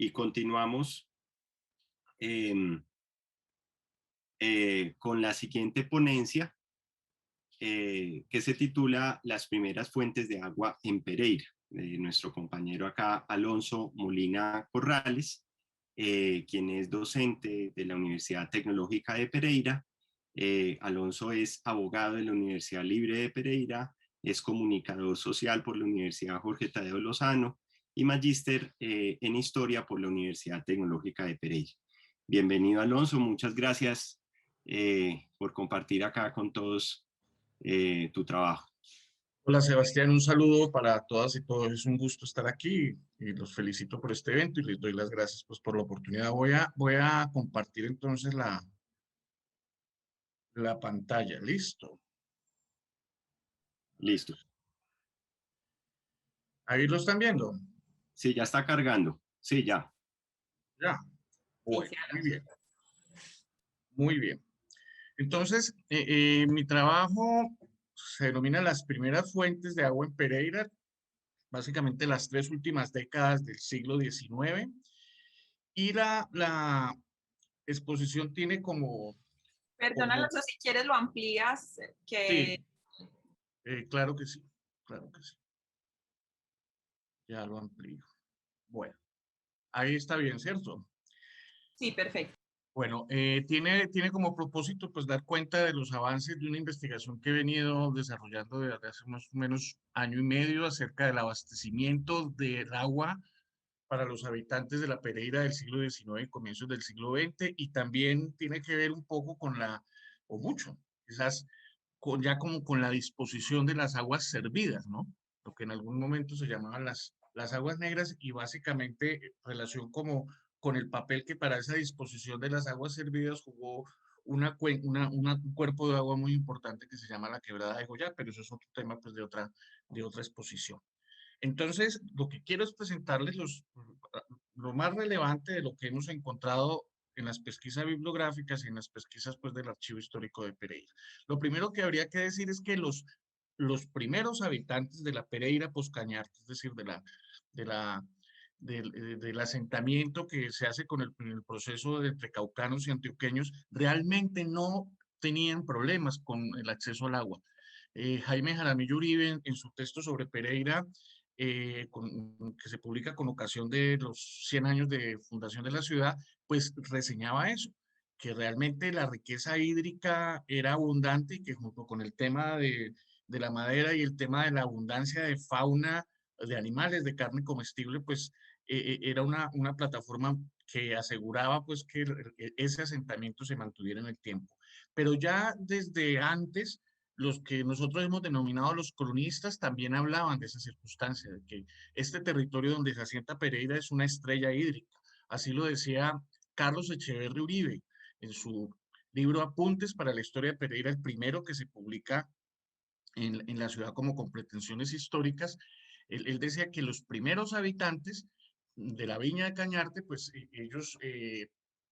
y continuamos con la siguiente ponencia que se titula Las primeras fuentes de agua en Pereira, de nuestro compañero acá Alonso Molina Corrales, quien es docente de la Universidad Tecnológica de Pereira. Alonso es abogado de la Universidad Libre de Pereira, es comunicador social por la Universidad Jorge Tadeo Lozano y magíster en historia por la Universidad Tecnológica de Pereira. Bienvenido, Alonso, muchas gracias por compartir acá con todos tu trabajo. Hola Sebastián, un saludo para todas y todos. Es un gusto estar aquí y los felicito por este evento y les doy las gracias pues, por la oportunidad. Voy a compartir entonces la pantalla. ¿Listo? Listo. ¿Ahí lo están viendo? Sí, ya está cargando. Sí, ya. Ya. Bueno, muy bien. Muy bien. Entonces, mi trabajo se denomina Las primeras fuentes de agua en Pereira, básicamente las 3 últimas décadas del siglo XIX. Y la exposición tiene Perdona, Alonso, si quieres lo amplías, que sí, claro que sí, claro que sí. Ya lo amplío. Bueno, ahí está bien, ¿cierto? sí, perfecto. Bueno, tiene como propósito pues dar cuenta de los avances de una investigación que he venido desarrollando desde hace más o menos año y medio acerca del abastecimiento del agua para los habitantes de la Pereira del siglo XIX y comienzos del siglo XX, y también tiene que ver un poco o mucho, quizás ya como con la disposición de las aguas servidas, ¿no? Lo que en algún momento se llamaban las aguas negras, y básicamente relación como con el papel que para esa disposición de las aguas servidas jugó un cuerpo de agua muy importante que se llama la Quebrada de Goya, pero eso es otro tema pues de otra exposición. Entonces, lo que quiero es presentarles lo más relevante de lo que hemos encontrado en las pesquisas bibliográficas y en las pesquisas pues, del Archivo Histórico de Pereira. Lo primero que habría que decir es que los primeros habitantes de la Pereira Poscañarte, es decir, del asentamiento que se hace con el proceso de entre caucanos y antioqueños, realmente no tenían problemas con el acceso al agua. Jaime Jaramillo Uribe, en su texto sobre Pereira, que se publica con ocasión de los 100 años de fundación de la ciudad, pues reseñaba eso, que realmente la riqueza hídrica era abundante y que junto con el tema de la madera y el tema de la abundancia de fauna, de animales, de carne comestible, pues era una plataforma que aseguraba pues que ese asentamiento se mantuviera en el tiempo. Pero ya desde antes, los que nosotros hemos denominado los cronistas también hablaban de esa circunstancia, de que este territorio donde se asienta Pereira es una estrella hídrica. Así lo decía Carlos Echeverri Uribe en su libro Apuntes para la Historia de Pereira, el primero que se publica en la ciudad como con pretensiones históricas. Él decía que los primeros habitantes de la Viña de Cañarte, pues ellos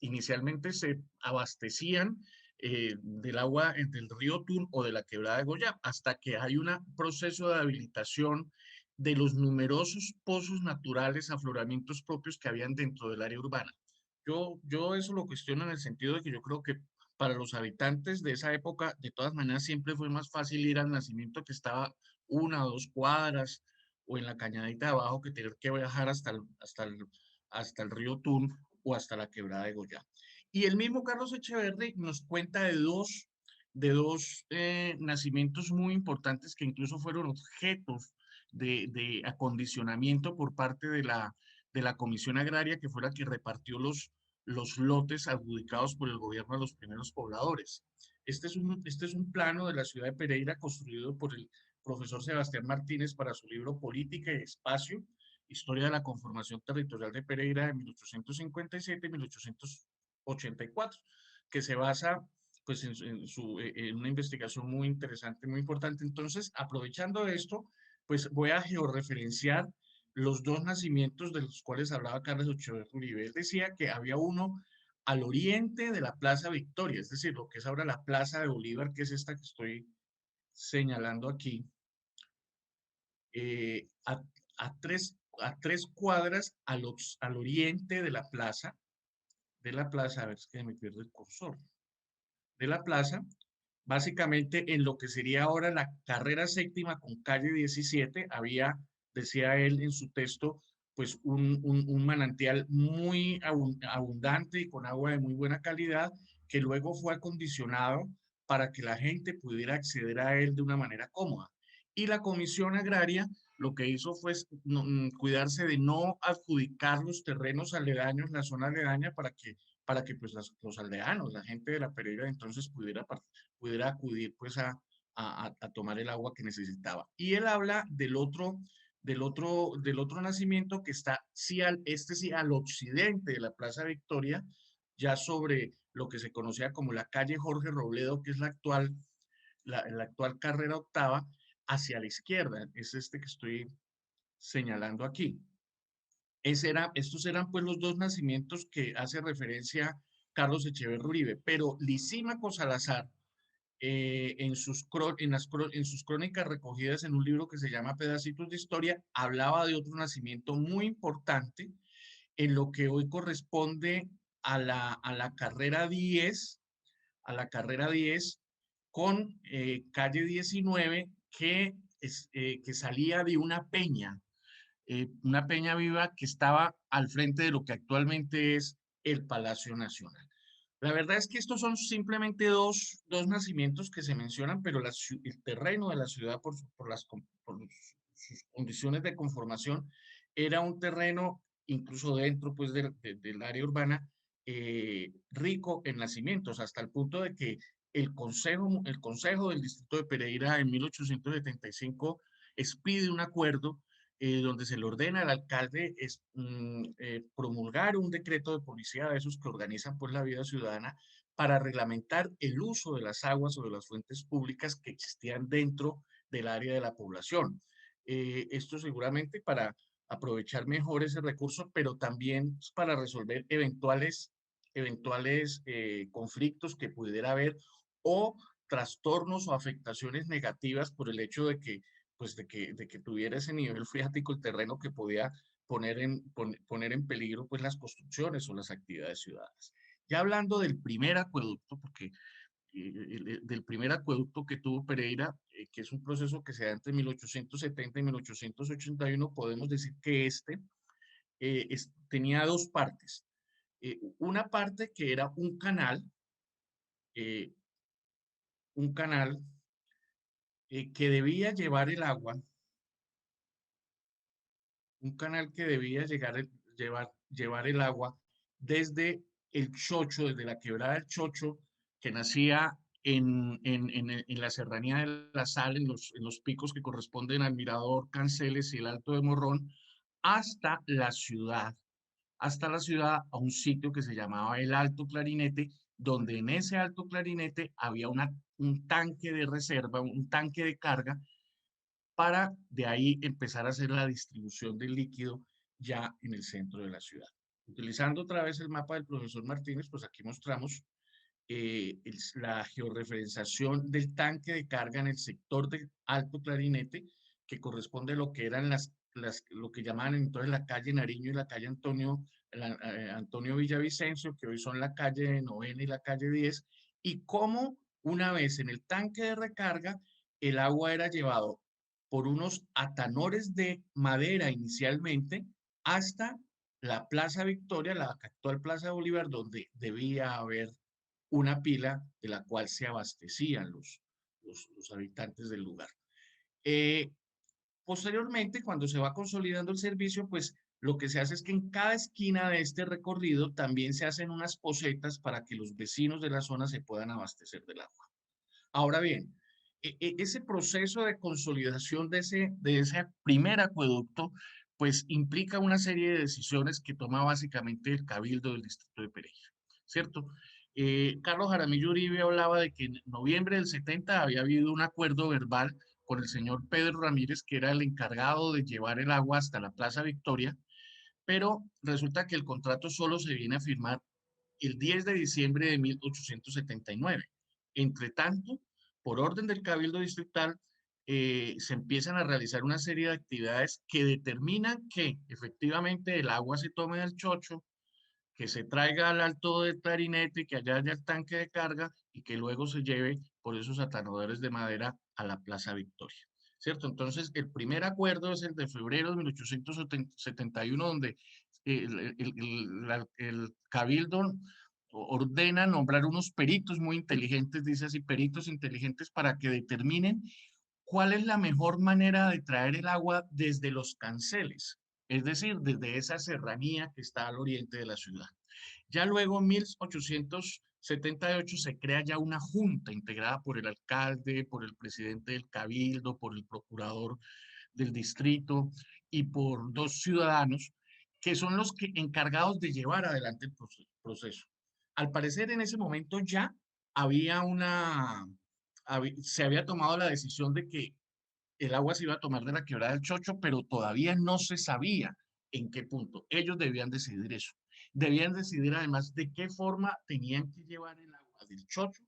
inicialmente se abastecían del agua del río Tun o de la Quebrada de Goya, hasta que hay un proceso de habilitación de los numerosos pozos naturales, afloramientos propios que habían dentro del área urbana. Yo eso lo cuestiono en el sentido de que yo creo que para los habitantes de esa época, de todas maneras, siempre fue más fácil ir al nacimiento que estaba 1 o 2 cuadras o en la cañadita de abajo que tener que viajar hasta el río Tun o hasta la Quebrada de Goya. Y el mismo Carlos Echeverri nos cuenta de dos nacimientos muy importantes que incluso fueron objetos de acondicionamiento por parte de la Comisión Agraria, que fue la que repartió los lotes adjudicados por el gobierno a los primeros pobladores. Este es un plano de la ciudad de Pereira construido por el profesor Sebastián Martínez para su libro Política y Espacio, Historia de la Conformación Territorial de Pereira de 1857 y 1884, que se basa pues, en una investigación muy interesante, muy importante. Entonces, aprovechando esto, pues voy a georreferenciar los dos nacimientos de los cuales hablaba Carlos Echeverri Uribe. Él decía que había uno al oriente de la Plaza Victoria, es decir, lo que es ahora la Plaza de Bolívar, que es esta que estoy señalando aquí, a 3 a 3 cuadras al oriente de la plaza, a ver, es que me pierde el cursor, de la plaza, básicamente en lo que sería ahora la carrera séptima con calle 17, había, decía él en su texto, pues un manantial muy abundante y con agua de muy buena calidad, que luego fue acondicionado para que la gente pudiera acceder a él de una manera cómoda. Y la Comisión Agraria lo que hizo fue cuidarse de no adjudicar los terrenos aledaños, la zona aledaña, para que pues los aldeanos, la gente de la Pereira entonces pudiera acudir pues a tomar el agua que necesitaba. Y él habla del otro nacimiento que está, sí, sí, al occidente de la Plaza Victoria, ya sobre lo que se conocía como la calle Jorge Robledo, que es la actual carrera octava, hacia la izquierda, es este que estoy señalando aquí. Estos eran pues los dos nacimientos que hace referencia Carlos Echeverri Uribe, pero Lisímaco Salazar, en sus crónicas recogidas en un libro que se llama Pedacitos de Historia, hablaba de otro nacimiento muy importante en lo que hoy corresponde a la carrera 10, con calle 19, que salía de una peña viva que estaba al frente de lo que actualmente es el Palacio Nacional. La verdad es que estos son simplemente dos nacimientos que se mencionan, pero el terreno de la ciudad por sus condiciones de conformación era un terreno, incluso dentro pues, del área urbana, rico en nacimientos, hasta el punto de que el consejo del distrito de Pereira en 1875 expide un acuerdo donde se le ordena al alcalde promulgar un decreto de policía de esos que organizan pues la vida ciudadana para reglamentar el uso de las aguas o de las fuentes públicas que existían dentro del área de la población. Esto seguramente para aprovechar mejor ese recurso, pero también para resolver eventuales conflictos que pudiera haber o trastornos o afectaciones negativas por el hecho de que pues de que tuviera ese nivel freático el terreno que podía poner en peligro pues las construcciones o las actividades ciudadanas. Ya hablando del primer acueducto, porque del primer acueducto que tuvo Pereira, que es un proceso que se da entre 1870 y 1881, podemos decir que tenía dos partes. Una parte que era eh, un canal que debía llevar el agua, un canal que debía llevar el agua desde el Chocho, desde la quebrada del Chocho, que nacía en la serranía de la Sal, en los picos que corresponden al Mirador Canceles y el Alto de Morrón, hasta la ciudad, a un sitio que se llamaba el Alto Clarinete, donde en ese Alto Clarinete había un tanque de reserva, un tanque de carga, para de ahí empezar a hacer la distribución del líquido ya en el centro de la ciudad. Utilizando otra vez el mapa del profesor Martínez, pues aquí mostramos la georreferenciación del tanque de carga en el sector de Alto Clarinete, que corresponde a lo que eran lo que llamaban entonces la calle Nariño y la calle Antonio Villavicencio, que hoy son la calle 9 y la calle 10, y cómo una vez en el tanque de recarga, el agua era llevado por unos atanores de madera inicialmente hasta la Plaza Victoria, la actual Plaza Bolívar, donde debía haber una pila de la cual se abastecían los habitantes del lugar. Posteriormente, cuando se va consolidando el servicio, pues lo que se hace es que en cada esquina de este recorrido también se hacen unas posetas para que los vecinos de la zona se puedan abastecer del agua. Ahora bien, ese proceso de consolidación de ese primer acueducto, pues implica una serie de decisiones que toma básicamente el Cabildo del Distrito de Pereira, ¿cierto? Carlos Jaramillo Uribe hablaba de que en noviembre del 70 había habido un acuerdo verbal con el señor Pedro Ramírez, que era el encargado de llevar el agua hasta la Plaza Victoria, pero resulta que el contrato solo se viene a firmar el 10 de diciembre de 1879. Entre tanto, por orden del Cabildo Distrital, se empiezan a realizar una serie de actividades que determinan que efectivamente el agua se tome del chocho, que se traiga al Alto del Clarinete, que allá haya el tanque de carga y que luego se lleve por esos atanodores de madera a la Plaza Victoria. ¿Cierto? Entonces, el primer acuerdo es el de febrero de 1871, donde el Cabildo ordena nombrar unos peritos muy inteligentes, dice así, peritos inteligentes para que determinen cuál es la mejor manera de traer el agua desde los canceles, es decir, desde esa serranía que está al oriente de la ciudad. Ya luego, en 1878, se crea ya una junta integrada por el alcalde, por el presidente del cabildo, por el procurador del distrito y por dos ciudadanos que son los que encargados de llevar adelante el proceso. Al parecer, en ese momento ya había se había tomado la decisión de que el agua se iba a tomar de la quebrada del Chocho, pero todavía no se sabía en qué punto. Ellos debían decidir eso. Debían decidir además de qué forma tenían que llevar el agua del Chocho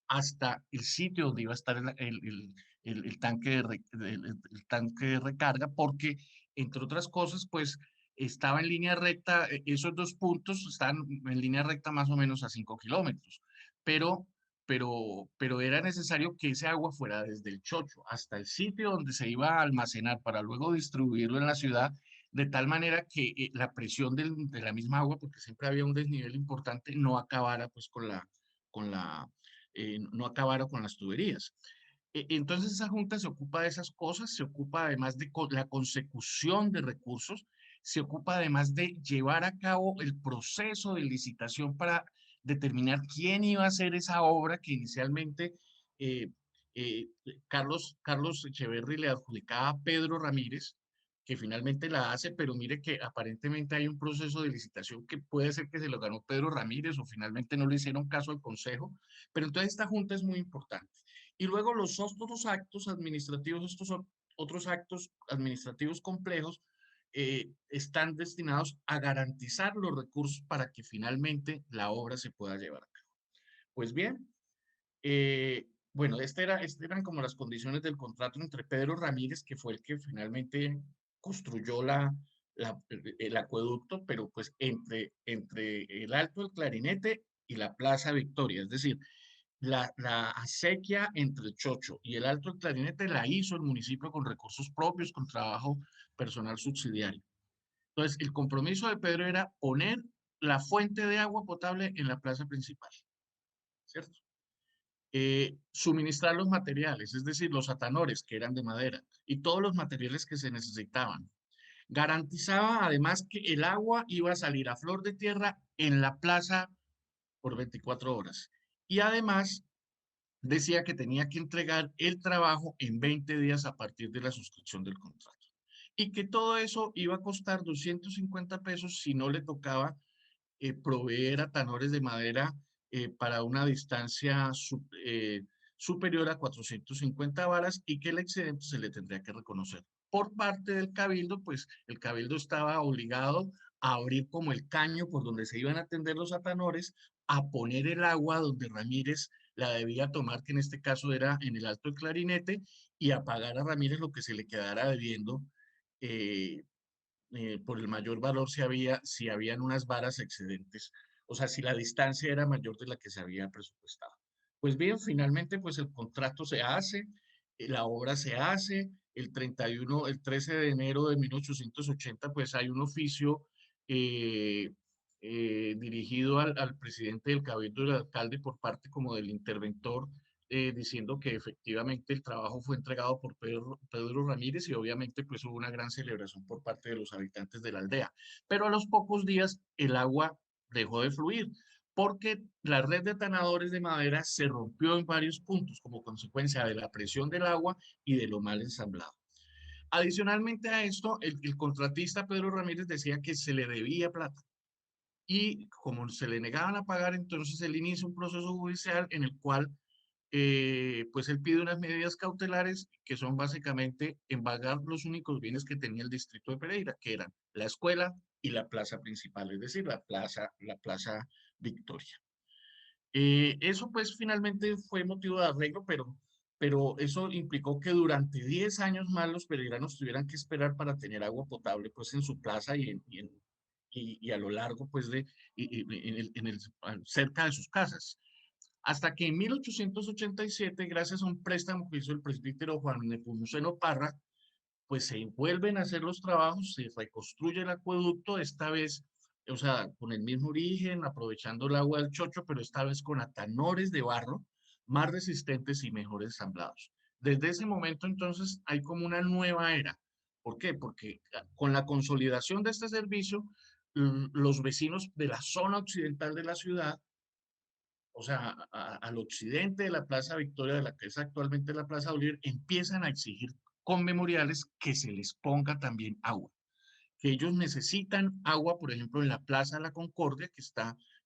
hasta el sitio donde iba a estar el tanque el tanque de recarga, porque, entre otras cosas, pues estaba en línea recta, esos dos puntos están en línea recta más o menos a 5 kilómetros, pero, pero era necesario que ese agua fuera desde el Chocho hasta el sitio donde se iba a almacenar para luego distribuirlo en la ciudad, de tal manera que la presión de la misma agua, porque siempre había un desnivel importante, no acabara pues con la no acabara con las tuberías. Entonces esa junta se ocupa de esas cosas, se ocupa además de la consecución de recursos, se ocupa además de llevar a cabo el proceso de licitación para determinar quién iba a hacer esa obra que inicialmente eh, eh, Carlos Echeverry le adjudicaba a Pedro Ramírez, que finalmente la hace, pero mire que aparentemente hay un proceso de licitación que puede ser que se lo ganó Pedro Ramírez o finalmente no le hicieron caso al Consejo, pero entonces esta junta es muy importante. Y luego los otros actos administrativos, estos otros actos administrativos complejos, están destinados a garantizar los recursos para que finalmente la obra se pueda llevar a cabo. Pues bien, bueno, estas eran como las condiciones del contrato entre Pedro Ramírez, que fue el que finalmente construyó el acueducto, pero pues entre el Alto del Clarinete y la Plaza Victoria, es decir, la acequia entre el Chocho y el Alto del Clarinete la hizo el municipio con recursos propios, con trabajo personal subsidiario. Entonces, el compromiso de Pedro era poner la fuente de agua potable en la plaza principal, ¿cierto? Suministrar los materiales, es decir, los atanores que eran de madera y todos los materiales que se necesitaban. Garantizaba además que el agua iba a salir a flor de tierra en la plaza por 24 horas. Y además decía que tenía que entregar el trabajo en 20 días a partir de la suscripción del contrato. Y que todo eso iba a costar 250 pesos si no le tocaba proveer atanores de madera para una distancia superior a 450 varas y que el excedente se le tendría que reconocer. Por parte del cabildo, pues el cabildo estaba obligado a abrir como el caño por donde se iban a atender los atanores, a poner el agua donde Ramírez la debía tomar, que en este caso era en el Alto del Clarinete, y a pagar a Ramírez lo que se le quedara debiendo eh, por el mayor valor si habían unas varas excedentes, o sea, si la distancia era mayor de la que se había presupuestado. Pues bien, finalmente, pues el contrato se hace, la obra se hace, el 13 de enero de 1880, pues hay un oficio eh, dirigido al presidente del Cabildo del alcalde por parte como del interventor diciendo que efectivamente el trabajo fue entregado por Pedro Ramírez y obviamente pues hubo una gran celebración por parte de los habitantes de la aldea. Pero a los pocos días el agua dejó de fluir porque la red de atanadores de madera se rompió en varios puntos como consecuencia de la presión del agua y de lo mal ensamblado. Adicionalmente a esto, el contratista Pedro Ramírez decía que se le debía plata y como se le negaban a pagar, entonces él inicia un proceso judicial en el cual pues él pide unas medidas cautelares que son básicamente embargar los únicos bienes que tenía el distrito de Pereira, que eran la escuela y la plaza principal, es decir, la plaza Victoria. Eso pues finalmente fue motivo de arreglo, pero pero eso implicó que durante 10 años más los peregrinos tuvieran que esperar para tener agua potable pues en su plaza y a lo largo pues cerca de sus casas. Hasta que en 1887, gracias a un préstamo que hizo el presbítero Juan Nepomuceno Parra, pues se vuelven a hacer los trabajos, se reconstruye el acueducto, esta vez, o sea, con el mismo origen, aprovechando el agua del chocho, pero esta vez con atanores de barro más resistentes y mejores ensamblados. Desde ese momento, entonces, hay como una nueva era. ¿Por qué? Porque con la consolidación de este servicio, los vecinos de la zona occidental de la ciudad, o sea, al occidente de la Plaza Victoria, de la que es actualmente la Plaza Bolívar, empiezan a exigir con memoriales que se les ponga también agua, que ellos necesitan agua, por ejemplo, en la Plaza La Concordia,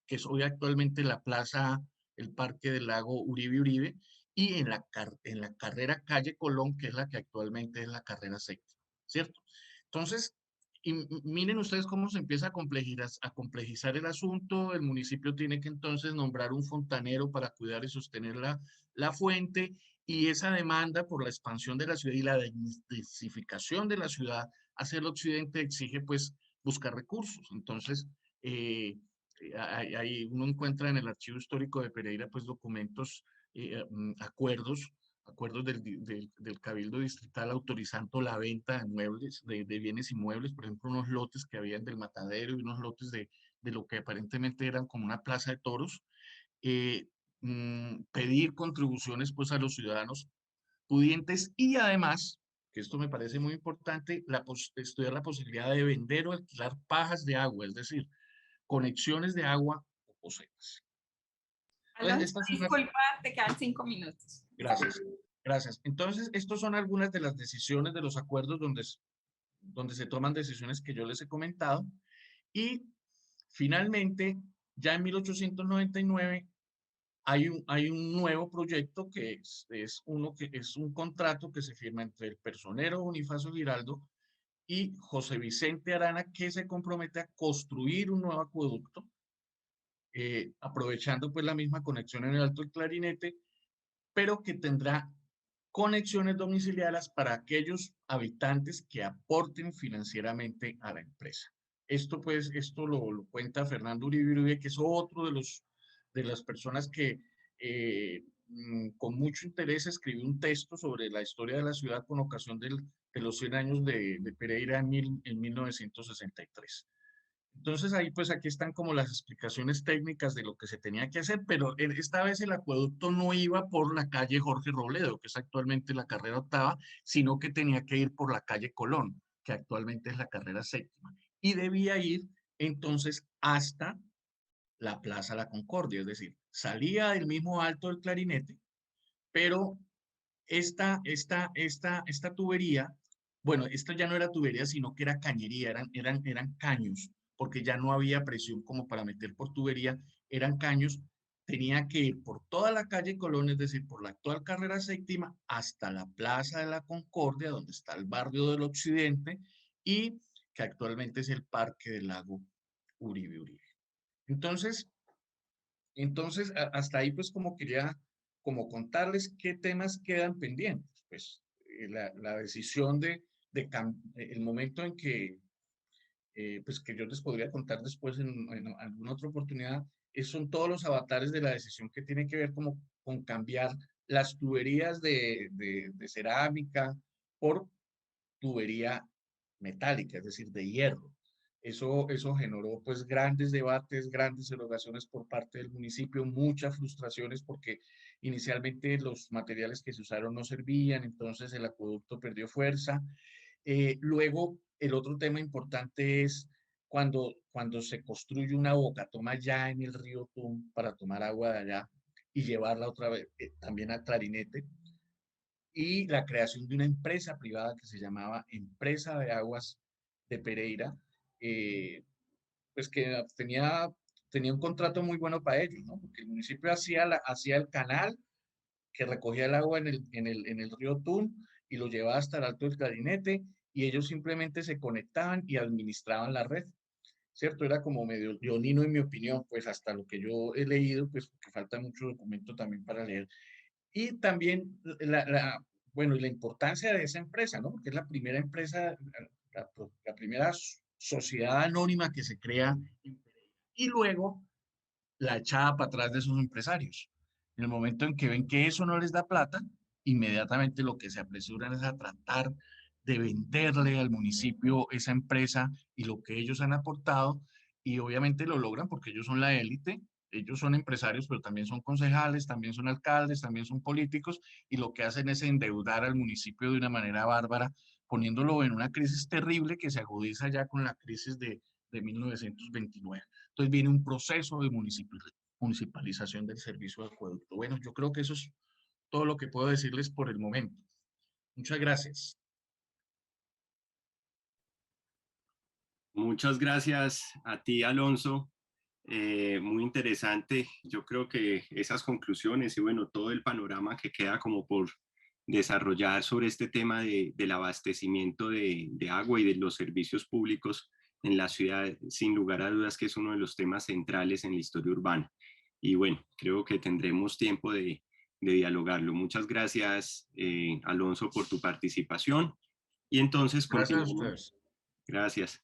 que es hoy actualmente la Plaza, el Parque del Lago Uribe Uribe, y en la carrera Calle Colón, que es la que actualmente es la carrera séptima, ¿cierto? Entonces, miren ustedes cómo se empieza a complejizar el asunto. El municipio tiene que entonces nombrar un fontanero para cuidar y sostener la fuente, y esa demanda por la expansión de la ciudad y la densificación de la ciudad hacia el occidente exige pues buscar recursos. Entonces, ahí uno encuentra en el archivo histórico de Pereira pues documentos, acuerdos del Cabildo Distrital autorizando la venta de muebles, de bienes inmuebles, por ejemplo, unos lotes que habían del Matadero y unos lotes de lo que aparentemente eran como una plaza de toros, pedir contribuciones pues a los ciudadanos pudientes y además, que esto me parece muy importante, estudiar la posibilidad de vender o alquilar pajas de agua, es decir, conexiones de agua o posetas. Entonces, Alonso, disculpa, te quedan 5 minutos. gracias, gracias. Entonces, estas son algunas de las decisiones de los acuerdos donde se toman decisiones que yo les he comentado. Y finalmente, ya en 1899, hay un nuevo proyecto que es un contrato que se firma entre el personero Bonifacio Giraldo y José Vicente Arana, que se compromete a construir un nuevo acueducto, aprovechando pues la misma conexión en el Alto del Clarinete, pero que tendrá conexiones domiciliarias para aquellos habitantes que aporten financieramente a la empresa. Esto lo cuenta Fernando Uribe Uribe, que es otro de las personas que con mucho interés escribió un texto sobre la historia de la ciudad con ocasión de los 100 años de Pereira en 1963. Entonces ahí pues aquí están como las explicaciones técnicas de lo que se tenía que hacer, pero esta vez el acueducto no iba por la calle Jorge Robledo, que es actualmente la carrera octava, sino que tenía que ir por la calle Colón, que actualmente es la carrera séptima, y debía ir entonces hasta la Plaza La Concordia, es decir, salía del mismo Alto del Clarinete, pero esta tubería, bueno, esto ya no era tubería, sino que era cañería, eran caños, porque ya no había presión como para meter por tubería, eran caños, tenía que ir por toda la calle Colón, es decir, por la actual carrera séptima, hasta la Plaza de la Concordia, donde está el barrio del Occidente, y que actualmente es el Parque del Lago Uribe Uribe. Entonces, hasta ahí pues como quería como contarles qué temas quedan pendientes. Pues la decisión el momento en que, pues que yo les podría contar después en alguna otra oportunidad, son todos los avatares de la decisión que tiene que ver como con cambiar las tuberías de cerámica por tubería metálica, es decir, de hierro. Eso generó pues grandes debates, grandes erogaciones por parte del municipio, muchas frustraciones porque inicialmente los materiales que se usaron no servían, entonces el acueducto perdió fuerza. Luego, el otro tema importante es cuando se construye una boca, toma ya en el río Tun para tomar agua de allá y llevarla otra vez también a Clarinete, y la creación de una empresa privada que se llamaba Empresa de Aguas de Pereira, eh, pues que tenía un contrato muy bueno para ellos, ¿no? Porque el municipio hacía el canal que recogía el agua en el río Tun y lo llevaba hasta el Alto del Clarinete, y ellos simplemente se conectaban y administraban la red, ¿cierto? Era como medio leonino en mi opinión, pues hasta lo que yo he leído, pues porque falta mucho documento también para leer. Y también bueno, y la importancia de esa empresa, ¿no? Porque es la primera empresa, la primera sociedad anónima que se crea en Pereira. Y luego la echada para atrás de esos empresarios. En el momento en que ven que eso no les da plata, inmediatamente lo que se apresuran es a tratar de venderle al municipio esa empresa y lo que ellos han aportado, y obviamente lo logran porque ellos son la élite, ellos son empresarios, pero también son concejales, también son alcaldes, también son políticos, y lo que hacen es endeudar al municipio de una manera bárbara, poniéndolo en una crisis terrible que se agudiza ya con la crisis de 1929. Entonces viene un proceso de municipalización del servicio de acueducto. Bueno, yo creo que eso es todo lo que puedo decirles por el momento. Muchas gracias. Muchas gracias a ti, Alonso. Muy interesante. Yo creo que esas conclusiones y bueno, todo el panorama que queda como por desarrollar sobre este tema del abastecimiento de agua y de los servicios públicos en la ciudad, sin lugar a dudas que es uno de los temas centrales en la historia urbana. Y bueno, creo que tendremos tiempo de dialogarlo. Muchas gracias, Alonso, por tu participación. Y entonces Gracias a continuamos. ustedes. Gracias.